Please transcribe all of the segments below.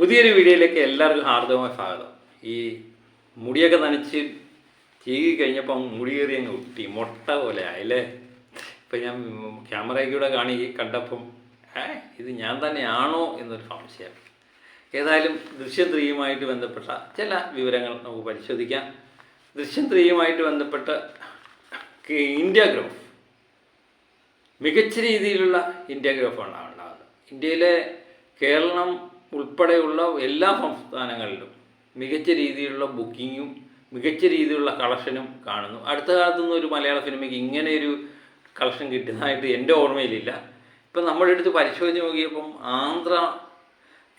പുതിയൊരു വീഡിയോയിലേക്ക് എല്ലാവർക്കും ഹാർദവമായ സ്വാഗതം. ഈ മുടിയൊക്കെ നനച്ച് ചീകി കഴിഞ്ഞപ്പം മുടി കയറി അങ്ങ് ഒട്ടി മുട്ട പോലെ ആയില്ലേ. ഇപ്പം ഞാൻ ക്യാമറയ്ക്കൂടെ കണ്ടപ്പം ഇത് ഞാൻ തന്നെയാണോ എന്നൊരു സംശയം. ഏതായാലും ദൃശ്യം 3 ബന്ധപ്പെട്ട ചില വിവരങ്ങൾ നമുക്ക് പരിശോധിക്കാം. ദൃശ്യം 3 ബന്ധപ്പെട്ട ഇന്ത്യാഗ്രാഫ് മികച്ച രീതിയിലുള്ള ഇന്ത്യാഗ്രാഫാണ് ഉണ്ടാകുന്നത്. ഇന്ത്യയിലെ കേരളം ഉൾപ്പെടെയുള്ള എല്ലാ സംസ്ഥാനങ്ങളിലും മികച്ച രീതിയിലുള്ള ബുക്കിങ്ങും മികച്ച രീതിയിലുള്ള കളക്ഷനും കാണുന്നു. അടുത്ത കാലത്തൊന്നും ഒരു മലയാള സിനിമയ്ക്ക് ഇങ്ങനെയൊരു കളക്ഷൻ കിട്ടുന്നതായിട്ട് എൻ്റെ ഓർമ്മയിലില്ല. ഇപ്പം നമ്മളെടുത്ത് പരിശോധിച്ച് നോക്കിയപ്പം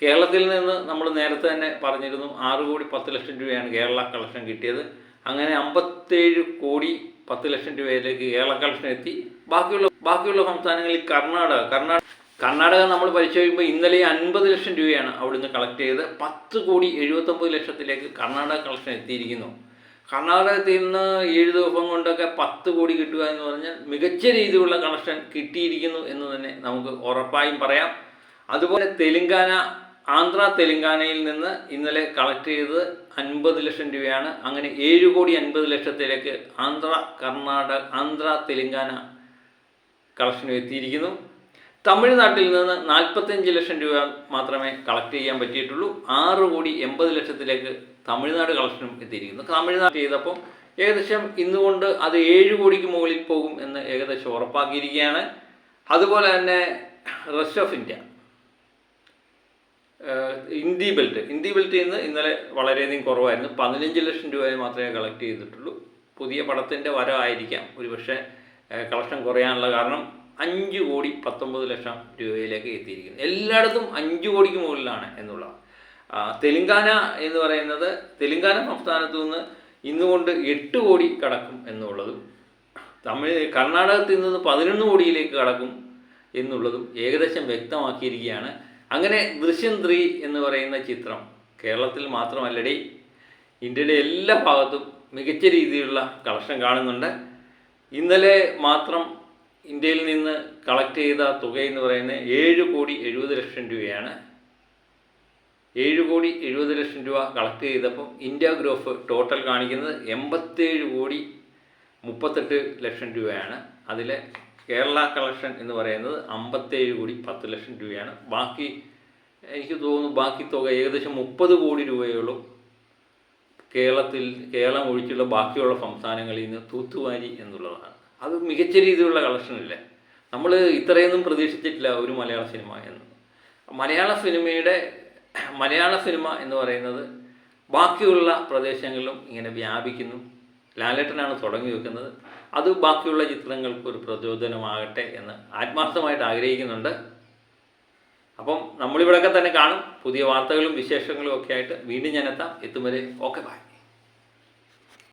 കേരളത്തിൽ നിന്ന് നമ്മൾ നേരത്തെ തന്നെ പറഞ്ഞിരുന്നു 6 കോടി 10 ലക്ഷം രൂപയാണ് കേരള കളക്ഷൻ കിട്ടിയത്. അങ്ങനെ 57 കോടി 10 ലക്ഷം രൂപയിലേക്ക് കേരള കളക്ഷൻ എത്തി. ബാക്കിയുള്ള സംസ്ഥാനങ്ങളിൽ കർണാടക നമ്മൾ പരിശോധിക്കുമ്പോൾ ഇന്നലെ 50 ലക്ഷം രൂപയാണ് അവിടുന്ന് കളക്ട് ചെയ്ത് 10 കോടി 79 ലക്ഷത്തിലേക്ക് കർണാടക കളക്ഷൻ എത്തിയിരിക്കുന്നു. കർണാടകത്തിൽ നിന്ന് 7 ദിവസം കൊണ്ടൊക്കെ 10 കോടി കിട്ടുക എന്ന് പറഞ്ഞാൽ മികച്ച രീതിയിലുള്ള കളക്ഷൻ കിട്ടിയിരിക്കുന്നു എന്ന് തന്നെ നമുക്ക് ഉറപ്പായും പറയാം. അതുപോലെ തെലുങ്കാനയിൽ നിന്ന് ഇന്നലെ കളക്ട് ചെയ്തത് 50 ലക്ഷം രൂപയാണ്. അങ്ങനെ 7 കോടി 50 ലക്ഷത്തിലേക്ക് തെലുങ്കാന കളക്ഷൻ എത്തിയിരിക്കുന്നു. തമിഴ്നാട്ടിൽ നിന്ന് 45 ലക്ഷം രൂപ മാത്രമേ കളക്ട് ചെയ്യാൻ പറ്റിയിട്ടുള്ളൂ. 6 കോടി 80 ലക്ഷത്തിലേക്ക് തമിഴ്നാട് കളക്ഷനും എത്തിയിരിക്കുന്നു. തമിഴ്നാട് ചെയ്തപ്പോൾ ഏകദേശം ഇന്നുകൊണ്ട് അത് 7 കോടിക്ക് മുകളിൽ പോകും എന്ന് ഏകദേശം ഉറപ്പാക്കിയിരിക്കുകയാണ്. അതുപോലെ തന്നെ റെസ്റ്റ് ഓഫ് ഇന്ത്യ ഇന്ത്യ ബെൽറ്റിൽ നിന്ന് ഇന്നലെ വളരെയധികം കുറവായിരുന്നു. 15 ലക്ഷം രൂപയെ മാത്രമേ കളക്ട് ചെയ്തിട്ടുള്ളൂ. പുതിയ പടത്തിൻ്റെ വരവായിരിക്കാം ഒരുപക്ഷെ കളക്ഷൻ കുറയാനുള്ള കാരണം. 5 കോടി 19 ലക്ഷം രൂപയിലേക്ക് എത്തിയിരിക്കുന്നു. എല്ലായിടത്തും 5 കോടിക്ക് മുകളിലാണ് എന്നുള്ളതാണ്. തെലുങ്കാന എന്ന് പറയുന്നത് തെലുങ്കാന സംസ്ഥാനത്തു നിന്ന് ഇന്നുകൊണ്ട് 8 കോടി കടക്കും എന്നുള്ളതും കർണാടകത്തിൽ നിന്ന് 11 കോടിയിലേക്ക് കടക്കും എന്നുള്ളതും ഏകദേശം വ്യക്തമാക്കിയിരിക്കുകയാണ്. അങ്ങനെ ദൃശ്യം 3 എന്ന് പറയുന്ന ചിത്രം കേരളത്തിൽ മാത്രമല്ലടി ഇന്ത്യയുടെ എല്ലാ ഭാഗത്തും മികച്ച രീതിയിലുള്ള കളക്ഷൻ കാണുന്നുണ്ട്. ഇന്നലെ മാത്രം ഇന്ത്യയിൽ നിന്ന് കളക്ട് ചെയ്ത തുക എന്ന് പറയുന്നത് 7 കോടി 70 ലക്ഷം രൂപയാണ്. 7 കോടി 70 ലക്ഷം രൂപ കളക്ട് ചെയ്തപ്പോൾ ഇന്ത്യാഗ്രാഫ് ടോട്ടൽ കാണിക്കുന്നത് 87 കോടി 38 ലക്ഷം രൂപയാണ്. അതിൽ കേരള കളക്ഷൻ എന്ന് പറയുന്നത് 57 കോടി 10 ലക്ഷം രൂപയാണ്. ബാക്കി എനിക്ക് തോന്നുന്നു ബാക്കി തുക ഏകദേശം 30 കോടി രൂപയോളം കേരളം ഒഴിച്ചുള്ള ബാക്കിയുള്ള സംസ്ഥാനങ്ങളിൽ നിന്ന് തൂത്തുവാരി എന്നുള്ളതാണ്. അത് മികച്ച രീതിയിലുള്ള കളക്ഷനല്ലേ. നമ്മൾ ഇത്രയൊന്നും പ്രതീക്ഷിച്ചിട്ടില്ല ഒരു മലയാള സിനിമ എന്ന്. മലയാള സിനിമ എന്ന് പറയുന്നത് ബാക്കിയുള്ള പ്രദേശങ്ങളിലും ഇങ്ങനെ വ്യാപിക്കുന്നു. ലാലേട്ടനാണ് തുടങ്ങി വെക്കുന്നത്. അത് ബാക്കിയുള്ള ചിത്രങ്ങൾക്ക് ഒരു പ്രചോദനമാകട്ടെ എന്ന് ആത്മാർത്ഥമായിട്ട് ആഗ്രഹിക്കുന്നുണ്ട്. അപ്പം നമ്മളിവിടെയൊക്കെ തന്നെ കാണും. പുതിയ വാർത്തകളും വിശേഷങ്ങളും ഒക്കെ ആയിട്ട് വീണ്ടും ഞാൻ എത്തും വരെ ഓക്കെ ബൈ.